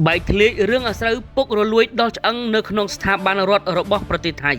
បែកធ្លាយរឿងអាស្រូវពុករលួយដល់ឆ្អឹងនៅក្នុងស្ថាប័នរដ្ឋរបស់ប្រទេសថៃ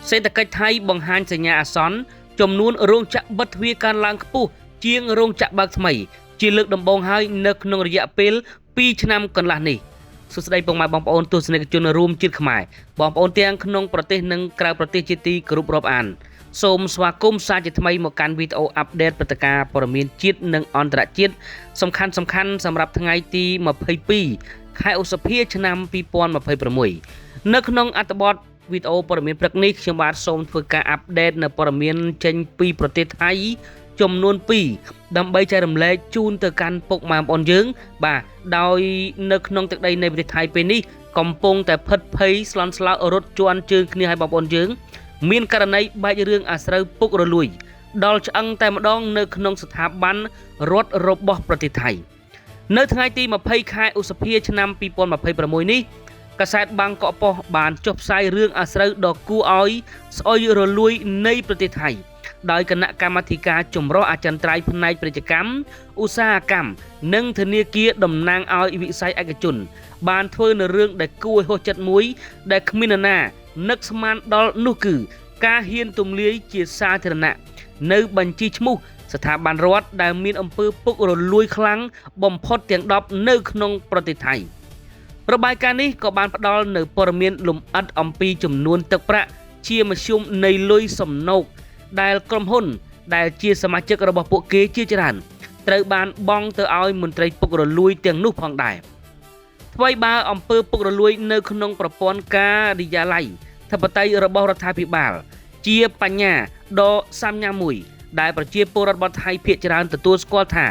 សេដ្ឋកិច្ចថៃបង្ហាញសញ្ញាអាសន្នចំនួនរោងចក្របិទទ្វារកើនឡើងខ្ពស់ជាងរោងចក្របើកថ្មីជាលើកដំបូងហើយនៅក្នុងរយៈពេល2ឆ្នាំកន្លះនេះសួស្តីពុកម៉ែបងប្អូនទស្សនិកជនរួមជាតិខ្មែរបងប្អូនទាំងក្នុងប្រទេសនិងក្រៅប្រទេសជាទីគោរពរាប់អានសូមស្វាគមន៍សាជាថ្មីមកកាន់វីដេអូអាប់ដេតព្រឹត្តិការណ៍ព័ត៌មានជាតិនិងអន្តរជាតិសំខាន់សម្រាប់ថ្ងៃទី22ខែឧសភាឆ្នាំ2026នៅក្នុងអត្ថបទវីដេអូព័ត៌មានព្រឹកនេះខ្ញុំបាទសូមធ្វើការអាប់ដេតនៅព័ត៌មានចេញពីប្រទេសថៃចំនួន2ដើម្បីចែករំលែកជូនទៅកាន់ពុកម៉ែបងប្អូនយើងបាទដោយនៅក្នុងទឹកដីនៃប្រទេសថៃពេលនេះកំពុងតែផិតភ័យស្លន់ស្លោរត់ជាន់ជើងគ្នាឲ្យបងប្អូនយើងមានករណីបែករឿងអាស្រូវពុករលួយដល់ឆ្អឹងតែម្ដងនៅក្នុងស្ថាប័នរដ្ឋរបស់ប្រទេសថៃនៅថ្ងៃទី20ខែឧសភាឆ្នាំ2026នេះកាសែតបាងកក់ប៉ុស្តិ៍បានចុះផ្សាយរឿងអាស្រូវដ៏គួរឲ្យស្អុយរលួយនៃប្រទេសថៃដោយគណៈកម្មាធិការចម្រុះអចិន្ត្រៃយ៍ផ្នែកពាណិជ្ជកម្មឧស្សាហកម្មនិងធនាគារតំណាងឲ្យវិស័យឯកជនបានធ្វើនៅរឿងដែលគួរឲ្យហួសចិត្តមួយដែលគ្មាននរណានឹកស្មានដល់នោះគឺការហ៊ានទម្លាយជាសាធារណៈនៅបញ្ជីឈ្មោះស្ថាប័នរដ្ឋដែលមានអំពើពុករលួយខ្លាំងបំផុតទាំង10នៅក្នុងប្រទេសថៃរបាយការណ៍នេះក៏បានផ្ដល់នៅព័ត៌មានលម្អិតអំពីចំនួនទឹកប្រាក់ជាមធ្យមនៃលុយសំណូកដែលក្រុមហ៊ុនដែលជាសមាជិករបស់ពួកគេជាច្រើនត្រូវបានបង់ទៅឲ្យមន្ត្រីពុករលួយទាំងនោះផងដែរថ្មីបើអំពើពុករលួយនៅក្នុងប្រព័ន្ធការិយាល័យធិបតីរបស់រដ្ឋាភិបាលជាបញ្ញាដ៏សាមញ្ញមួយដែលប្រជាពលរដ្ឋរបស់ថៃភាគច្រើនទទួលស្គាល់ថា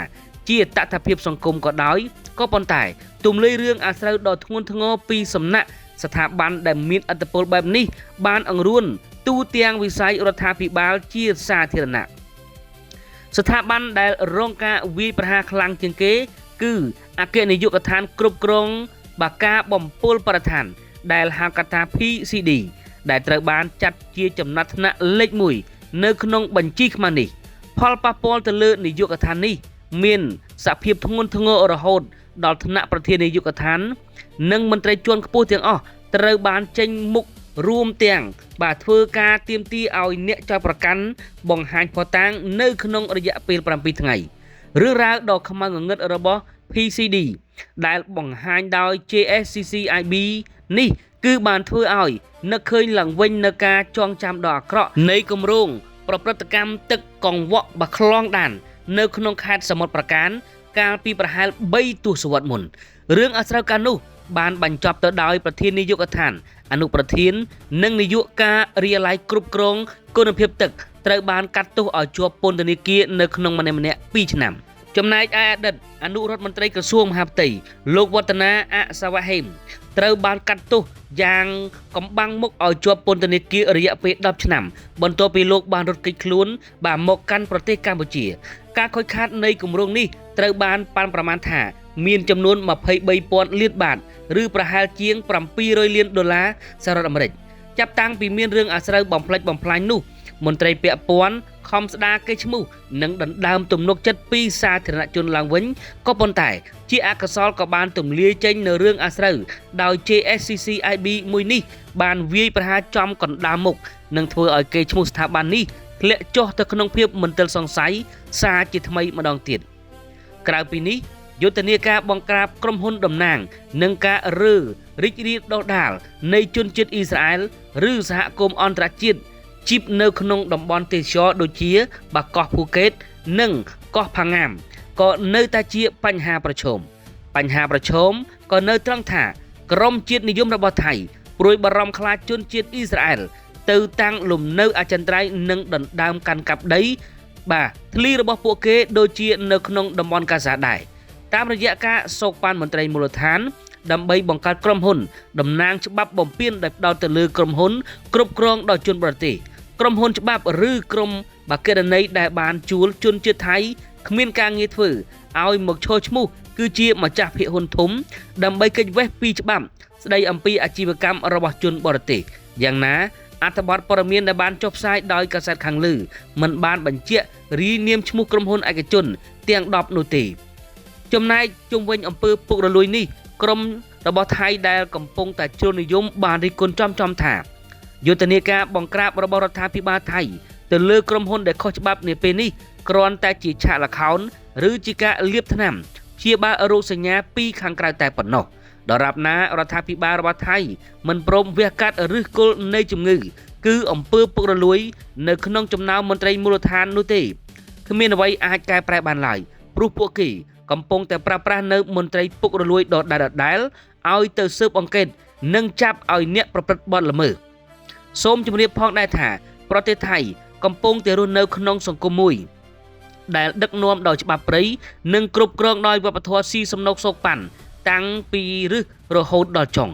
ជាតថភាពសង្គមក៏ដោយក៏ប៉ុន្តែទម្លាយរឿងអាស្រូវដ៏ធ្ងន់ធ្ងរពីសំណាក់ស្ថាប័នដែលមានឥទ្ធិពលបែបនេះបានអង្រួនទូទាំងវិស័យរដ្ឋាភិបាលជាសាធារណៈស្ថាប័នដែលរងការវាយប្រហារខ្លាំងជាងគេគឺអគ្គនាយកដ្ឋានគ្រប់គ្រងបាការបំពុលបរិស្ថានដែលហៅកាត់ថា PCD ដែលត្រូវបានចាត់ជាចំណាត់ថ្នាក់លេខ1នៅក្នុងបញ្ជីខ្មៅនេះផលប៉ះពាល់ទៅលើនាយកដ្ឋាននេះមានសភាពធ្ងន់ធ្ងររហូតដល់ថ្នាក់ប្រធាននាយកដ្ឋាននិងមន្ត្រីជាន់ខ្ពស់ទាំងអស់ត្រូវបានចេញមុខរួមទាំងបាទធ្វើការទាមទារឲ្យអ្នកចោទប្រកាន់បង្ហាញភស្តុតាងនៅក្នុងរយៈពេល7ថ្ងៃរឿងរ៉ាវដ៏ខ្មៅងងឹតរបស់ PCD ដែលបង្ហាញដោយ JSCCIB នេះគឺបានធ្វើឲ្យនឹកឃើញឡើងវិញនៅការចងចាំដ៏អាក្រក់នៃគម្រោងប្រព្រឹត្តកម្មទឹកកង្វក់បាខ្លងដាននៅក្នុងខេត្តសមុទ្រប្រការកាលពីប្រហែល3ទសវត្សរ៍មុនរឿងអាស្រូវកាលនោះបានបញ្ចប់ទៅដោយប្រធាននាយកដ្ឋានអនុប្រធាននិងនាយកការិយាល័យគ្រប់គ្រងគុណភាពទឹកត្រូវបានកាត់ទោសឲ្យជាប់ពន្ធនាគារនៅក្នុងម្នាក់2ឆ្នាំចំណែកឯអតីតអនុរដ្ឋមន្ត្រីក្រសួងមហាផ្ទៃលោកវឌ្ឍនាអសវហេមត្រូវបានកាត់ទោសយ៉ាងកំបាំងមុខឲ្យជាប់ពន្ធនាគាររយៈពេល10ឆ្នាំបន្ទាប់ពីលោកបានរត់គេចខ្លួនបានមកកាន់ប្រទេសកម្ពុជាការខូចខាតនៃគម្រោងនេះត្រូវបានប៉ាន់ប្រមាណថាមានចំនួន23,000លានបាតឬប្រហែលជាង$700 លានសហរដ្ឋអាមេរិកចាប់តាំងពីមានរឿងអាស្រូវបំផ្លិចបំផ្លាញនោះមន្ត្រីពាក់ព័ន្ធខំស្ដារកេរ្តិ៍ឈ្មោះនិងដណ្ដើមទំនុកចិត្តពីសាធារណជនឡើងវិញក៏ប៉ុន្តែជាអកុសលក៏បានទម្លាយចេញនៅរឿងអាស្រូវដោយ JSCCIB មួយនេះបានវាយប្រហារចំកណ្ដាលមុខនិងធ្វើឲ្យកេរ្តិ៍ឈ្មោះស្ថាប័ននេះធ្លាក់ចុះទៅក្នុងភាពមន្ទិលសង្ស័យសារជាថ្មីម្ដងទៀតក្រៅពីនេះយុទ្ធនាការបង្ក្រាបក្រុមហ៊ុនតំណាងនិងការរើរីករាលដុះដាលនៃជនជាតិអ៊ីស្រាអែលឬសហគមន៍អន្តរជាតិជីបនៅក្នុងតំបន់ទេសចរដូចជាបាកោះភូកេតនិងកោះផាងាមក៏នៅតែជាបញ្ហាប្រឈមក៏នៅត្រង់ថាក្រមជាតិនិយមរបស់ថៃព្រួយបារម្ភខ្លាចជនជាតិអ៊ីស្រាអែលទៅតាំងលំនៅអចិន្ត្រៃយ៍និងដណ្ដើមកាន់កាប់ដីបាទធ្លីរបស់ពួកគេដូចជានៅក្នុងតំបន់កាហ្សាដែរតាមរយៈការសោកប៉ាន់មន្ត្រីមូលដ្ឋានដើម្បីបង្កើតក្រុមហ៊ុនតំណាងច្បាប់បំពានដែលផ្ដោតទៅលើក្រុមហ៊ុនគ្រប់គ្រងដោយជនបរទេសក្រុមហ៊ុនច្បាប់ឬក្រុមបាគិរណីដែលបានជួលជនជាតិថៃគ្មានការងារធ្វើឲ្យមកឈរឈ្មោះគឺជាម្ចាស់ភាគហ៊ុនធំដើម្បីគេចវេះពីច្បាប់ស្ដីអំពីអាជីវកម្មរបស់ជនបរទេសយ៉ាងណាអត្ថបទព័ត៌មានដែលបានចុះផ្សាយដោយកាសែតខាងលើមិនបានបញ្ជាក់រីនាមឈ្មោះក្រុមហ៊ុនឯកជនទាំង10នោះទេចំណែកជុំវិញអំពើពុករលួយនេះ ក្រុមរបស់ថៃដែលកំពុងតែជ្រុលនិយមបានរិះគន់ចំថាយុទ្ធនាការបង្ក្រាបរបស់រដ្ឋាភិបាលថៃទៅលើក្រុមហ៊ុនដែលខុសច្បាប់នាពេលនេះគ្រាន់តែជាឆាកល្ខោនឬជាការលាបថ្នាំព្យាបាលរោគសញ្ញាពីខាងក្រៅតែប៉ុណ្ណោះដរាបណារដ្ឋាភិបាលរបស់ថៃមិនព្រមវះកាត់ឫសគល់នៃជំងឺគឺអំពើពុករលួយនៅក្នុងចំណោមមន្ត្រីមូលដ្ឋាននោះទេគ្មានអ្វីអាចកែប្រែបានឡើយព្រោះពួកគេកំពុងតែប្រើប្រាស់នៅមន្ត្រីពុករលួយដដែលឲ្យទៅស៊ើបអង្កេតនិងចាប់ឲ្យអ្នកប្រព្រឹត្តបទល្មើសសូមជម្រាបផងដែរថាប្រទេសថៃកំពុងតែរស់នៅក្នុងសង្គមមួយដែលដឹកនាំដោយច្បាប់ព្រៃនិងគ្រប់គ្រងដោយវប្បធម៌ស៊ីសំណុកសោកប៉ាន់តាំងពីរឹសរហូតដល់ចុង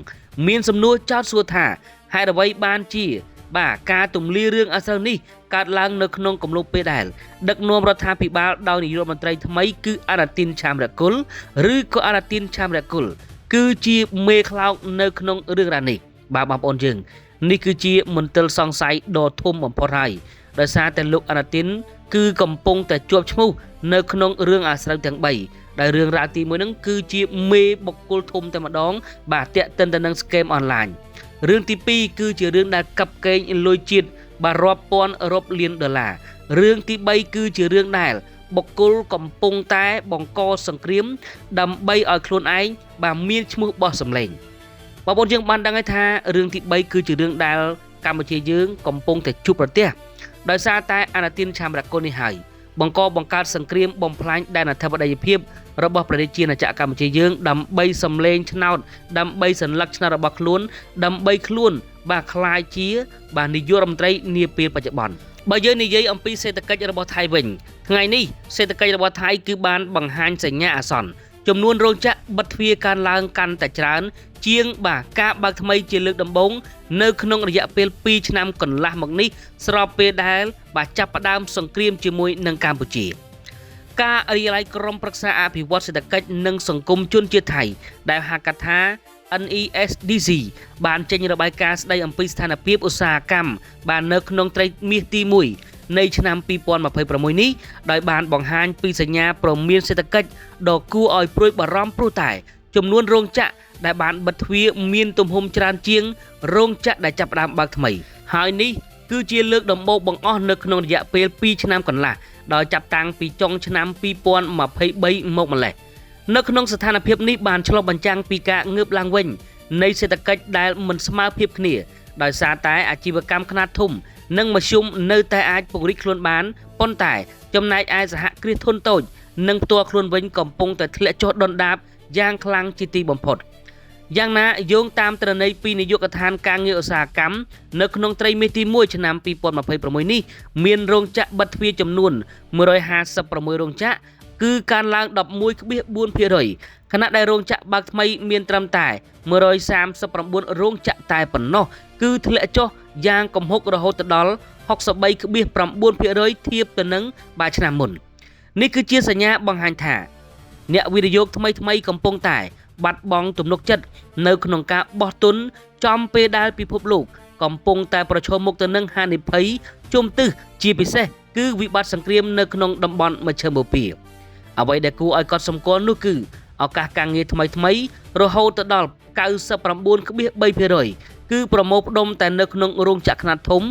មានសំណួរចោទសួរថាហេតុអ្វីបានជាការទម្លាយរឿងអាស្រូវនេះកើតឡើងនៅក្នុងកំឡុងពេលដែលដឹកនាំរដ្ឋាភិបាលដោយនាយករដ្ឋមន្ត្រីថ្មីគឺអនុทิនឆាមរគុលឬក៏អនុทิនឆាមរគុលគឺជាមេខ្លោងនៅក្នុងរឿងរ៉ាវនេះបាទបងប្អូនយើងនេះគឺជាមន្ទិលសង្ស័យដ៏ធំបំផុតហើយដោយសារតែលោកអនុทิនគឺកំពុងតែជាប់ឈ្មោះនៅក្នុងរឿងអាស្រូវទាំង3ដែលរឿងរ៉ាវទី1ហ្នឹងគឺជាមេបុគ្គលធំតែម្ដងបាទតាក់ទិនទៅនឹងស្កេមអនឡាញរឿងទី2គឺជារឿងដែលកាប់កេងលុយជាតិបាទរាប់ពាន់រាប់លានដុល្លាររឿងទី3គឺជារឿងដែលបុគ្គលកំពុងតែបង្កសង្គ្រាមដើម្បីឲ្យខ្លួនឯងបាទមានឈ្មោះបោះសម្លេងបងប្អូនយើងបានដឹងហើយថារឿងទី3គឺជារឿងដែលកម្ពុជាយើងកំពុងតែជួបប្រទះដោយសារតែអនុทิនឆាមរគុលនេះហើយបង្កើតសង្គ្រាមបំផ្លាញដែនអធិបតេយ្យភាពរបស់ប្រទេសជាណាចក្រកម្ពុជាយើងដើម្បីសម្លេងឆ្នោតដើម្បីសញ្ញាឆ្នោតរបស់ខ្លួនដើម្បីខ្លួនបាទខ្លាយជាបាទនាយករដ្ឋមន្ត្រីនាពេលបច្ចុប្បន្នបើយើងនិយាយអំពីសេដ្ឋកិច្ចរបស់ថៃវិញថ្ងៃនេះសេដ្ឋកិច្ចរបស់ថៃគឺបានបង្ហាញសញ្ញាអាសន្នចំនួនរោងចក្របិទទ្វារកើនឡើងកាន់តែច្រើនជាងបាទការបើកថ្មីជាលើកដំបូងនៅក្នុងរយៈពេល2ឆ្នាំកន្លះមកនេះស្របពេលដែលបាទចាប់ផ្ដើមសង្គ្រាមជាមួយនឹងកម្ពុជាការរីករាយក្រុមប្រឹក្សាអភិវឌ្ឍសេដ្ឋកិច្ចនិងសង្គមជនជាតិថៃដែលហៅកាត់ថា NESDC បានចេញរបាយការណ៍ស្ដីអំពីស្ថានភាពឧស្សាហកម្មបាននៅក្នុងត្រីមាសទី1នៃឆ្នាំ2026នេះដោយបានបង្ហាញពីសញ្ញាព្រមានសេដ្ឋកិច្ចដ៏គួរឲ្យព្រួយបារម្ភព្រោះតែចំនួនរោងចក្រដែលបានបិទទ្វារមានទំហំច្រើនជាងរោងចក្រដែលចាប់ផ្ដើមបើកថ្មីហើយនេះគឺជាលើកដំបូងបង្អស់នៅក្នុងរយៈពេល2ឆ្នាំកន្លះដោយចាប់តាំងពីចុងឆ្នាំ2023មកម្លេះនៅក្នុងស្ថានភាពនេះបានឆ្លុះបញ្ចាំងពីការងើបឡើងវិញនៃសេដ្ឋកិច្ចដែលមិនស្មើភាពគ្នាដោយសារតែអាជីវកម្មខ្នាតធំនិងមធ្យមនៅតែអាចពង្រីកខ្លួនបានប៉ុន្តែចំណែកឯសហគ្រាសធុនតូចនិងផ្ទាល់ខ្លួនវិញកំពុងតែធ្លាក់ចុះដុនដាបយ៉ាងខ្លាំងជាទីបំផុតយ៉ាងណាយោងតាមទិន្នន័យពីនាយកដ្ឋានការងារឧស្សាហកម្មនៅក្នុងត្រីមាសទី1ឆ្នាំ2026នេះមានរោងចក្របិទទ្វារចំនួន156រោងចក្រគឺកើនឡើង 11.4% ខណៈដែលរោងចក្របើកថ្មីមានត្រឹមតែ139រោងចក្រតែប៉ុណ្ណោះគឺធ្លាក់ចុះយ៉ាងគំហុករហូតដល់ 63.9% ធៀបទៅនឹងបាទឆ្នាំមុននេះគឺជាសញ្ញាបង្ហាញថាអ្នកវិនិយោគថ្មីកំពុងតែបាត់បង់ទំនុកចិត្តនៅក្នុងការបោះទុនចំពេលដែលពិភពលោកកំពុងតែប្រឈមមុខទៅនឹងហានិភ័យជុំទិសជាពិសេសគឺវិបត្តិសង្គ្រាមនៅក្នុងតំបន់មជ្ឈិមបូព៌ាអ្វីដែលគួរឲ្យកត់សម្គាល់នោះគឺឱកាសការងារថ្មីរហូតទៅដល់ 99.3% គឺប្រមូលផ្ដុំតែនៅក្នុងរោងចក្រខ្នាតធំ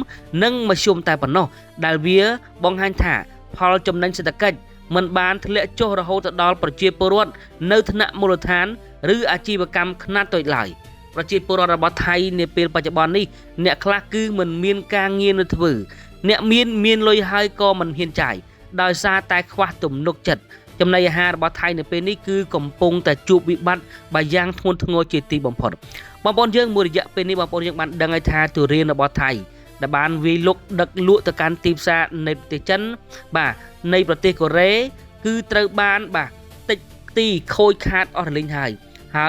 និងមធ្យមតែប៉ុណ្ណោះដែលវាបង្ហាញថាផលចំណេញសេដ្ឋកិច្ចមិនបានធ្លាក់ចុះរហូតដល់ប្រជាពលរដ្ឋនៅថ្នាក់មូលដ្ឋានឬអាជីវកម្មខ្នាតតូចឡើយប្រជាពលរដ្ឋរបស់ថៃនាពេលបច្ចុប្បន្ននេះអ្នកខ្លះគឺមិនមានការងារនៅធ្វើអ្នកមានលុយហើយក៏មិនហ៊ានចាយដោយសារតែខ្វះទំនុកចិត្តចំណីអាហាររបស់ថៃនៅពេលនេះគឺកំពុងតែជួបវិបត្តិបែបយ៉ាងធ្ងន់ធ្ងរជាទីបំផុតបងប្អូនយើងមួយរយៈពេលនេះបងប្អូនយើងបានដឹងហើយថាទុរេនរបស់ថៃដែលបានវាយលុកដឹកលក់ទៅកាន់ទីផ្សារនៃប្រទេសចិនបាទនៃប្រទេសកូរ៉េគឺត្រូវបានបាទតិចទីខូចខាតអស់រលីងហើ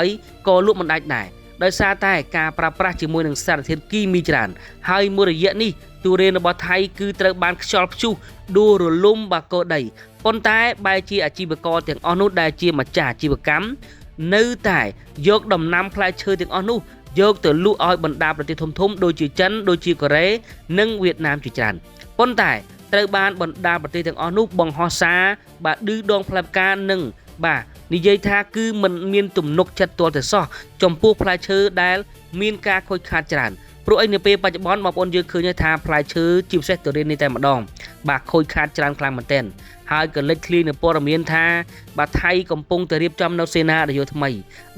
យក៏លក់មិនដាច់ដែរដោយសារតែការប្រើប្រាស់ជាមួយនឹងសារធាតុគីមីច្រើនហើយមួយរយៈនេះទុរេនរបស់ថៃគឺត្រូវបានខ្យល់ព្យុះដួលរលំបាកោដីប៉ុន្តែបែរជាអាជីវករទាំងអស់នោះដែលជាម្ចាស់អាជីវកម្មនៅតែយកដំណាំផ្លែឈើទាំងអស់នោះយកទៅលក់ឲ្យបណ្ដាប្រទេសធំៗដូចជាចិនដូចជាកូរ៉េនិងវៀតណាមជាច្រើនប៉ុន្តែត្រូវបានបណ្ដាប្រទេសទាំងអស់នោះបង្ហោះសារបាទឌឺដងផ្លែផ្កានិង បាទនិយាយថាគឺមិនមានទំនុកចិត្តទាល់តែសោះចំពោះផ្លែឈើដែលមានការខូចខាតច្រើនព្រោះអីនៅពេលបច្ចុប្បន្នបងប្អូនយើងឃើញថាផ្លែឈើជាពិសេសទុរេននេះតែម្ដងបាទខូចខាតច្រើនខ្លាំងមែនទែនហើយក៏លេចធ្លាយនៅព័ត៌មានថាបាទថៃកំពុងតែរៀបចំនៅសេនានយោបាយថ្មី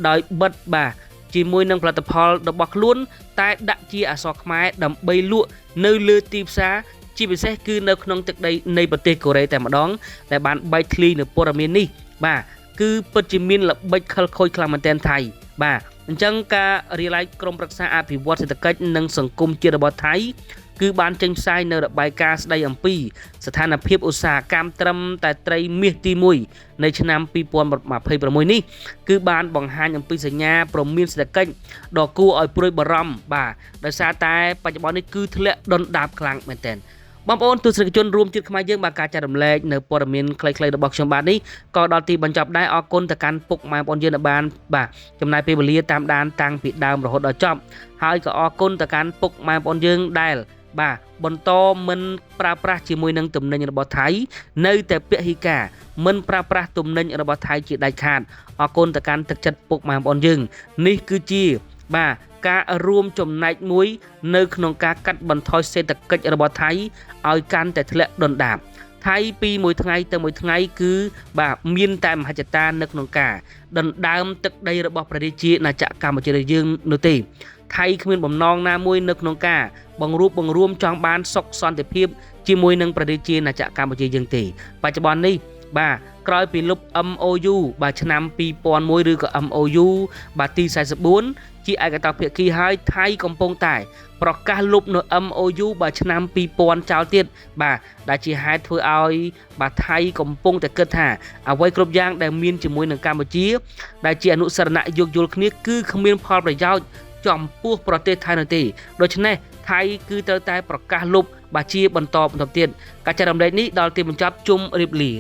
ដោយបិទបាទជាមួយនឹងផលិតផលរបស់ខ្លួនតែដាក់ជាអក្សរខ្មែរដើម្បីលក់នៅលើទីផ្សារជាពិសេសគឺនៅក្នុងទឹកដីនៃប្រទេសកូរ៉េតែម្ដងដែលបានបែកធ្លាយនៅព័ត៌មាននេះបាទគឺពិតជាមានល្បិចខិលខូចខ្លាំងមែនទែនថៃបាទអញ្ចឹងការរៀបឡាយក្រុមប្រឹក្សាអភិវឌ្ឍសេដ្ឋកិច្ចនិងសង្គមជាតិរបស់ថៃគឺបានចេញផ្សាយនៅរបាយការណ៍ស្ដីអំពីស្ថានភាពឧស្សាហកម្មត្រឹមតែត្រីមាសទី1នៃឆ្នាំ2026នេះគឺបានបង្ហាញអំពីសញ្ញាព្រមានសេដ្ឋកិច្ចដ៏គួរឲ្យព្រួយបារម្ភបាទដោយសារតែបច្ចុប្បន្ននេះគឺធ្លាក់ដុនដាបខ្លាំងមែនទែនបងប្អូនទស្សនិកជនរួមជាតិខ្មែរយើងបាទការចែករំលែកនៅព័ត៌មានខ្លីៗរបស់ខ្ញុំបាទនេះក៏ដល់ទីបញ្ចប់ដែរអរគុណទៅកាន់ពុកម៉ែបងប្អូនយើងដែលបានបាទចំណាយពេលវេលាតាមដានតាំងពីដើមរហូតដល់ចប់ហើយក៏អរគុណទៅកាន់ពុកម៉ែបងប្អូនយើងដែលបាទបន្តមិនប្រើប្រាស់ជាមួយនឹងទំនិញរបស់ថៃនៅតែពហិការមិនប្រើប្រាស់ទំនិញរបស់ថៃជាដាច់ខាតអរគុណទៅកាន់ទឹកចិត្តពុកម៉ែបងប្អូនយើងនេះគឺជាបាទការរួមចំណែកមួយនៅក្នុងការកាត់បន្ថយសេដ្ឋកិច្ចរបស់ថៃឲ្យកាន់តែធ្លាក់ដុនដាបថៃពីមួយថ្ងៃទៅមួយថ្ងៃគឺបាទមានតែមហិច្ឆតានៅក្នុងការដណ្ដើមទឹកដីរបស់ប្រជាជាតិណាចក្រកម្ពុជាយើងនោះទេថៃគ្មានបំណងណាមួយនៅក្នុងការបង្រួបបង្រួមចង់បានសុខសន្តិភាពជាមួយនឹងប្រជាជាតិណាចក្រកម្ពុជាយើងទេបច្ចុប្បន្ននេះបាទក្រោយពីលុប MOU បាទឆ្នាំ2001ឬក៏ MOU បាទទី44ជាឯកតោភាគីហើយថៃកំពុងតែប្រកាសលុបនៅ MOU បាទឆ្នាំ2000ចោលទៀតបាទដែលជាហេតុធ្វើឲ្យបាទថៃកំពុងតែគិតថាអ្វីគ្រប់យ៉ាងដែលមានជាមួយនឹងកម្ពុជាដែលជាអនុស្សរណៈយោគយល់គ្នាគឺគ្មានផលប្រយោជន៍ចំពោះប្រទេសថៃនោះទេដូច្នេះថៃគឺត្រូវតែប្រកាសលុបបាទជាបន្តទៀតការចែករំលែកនេះដល់ទីបញ្ចប់ជុំរៀបលា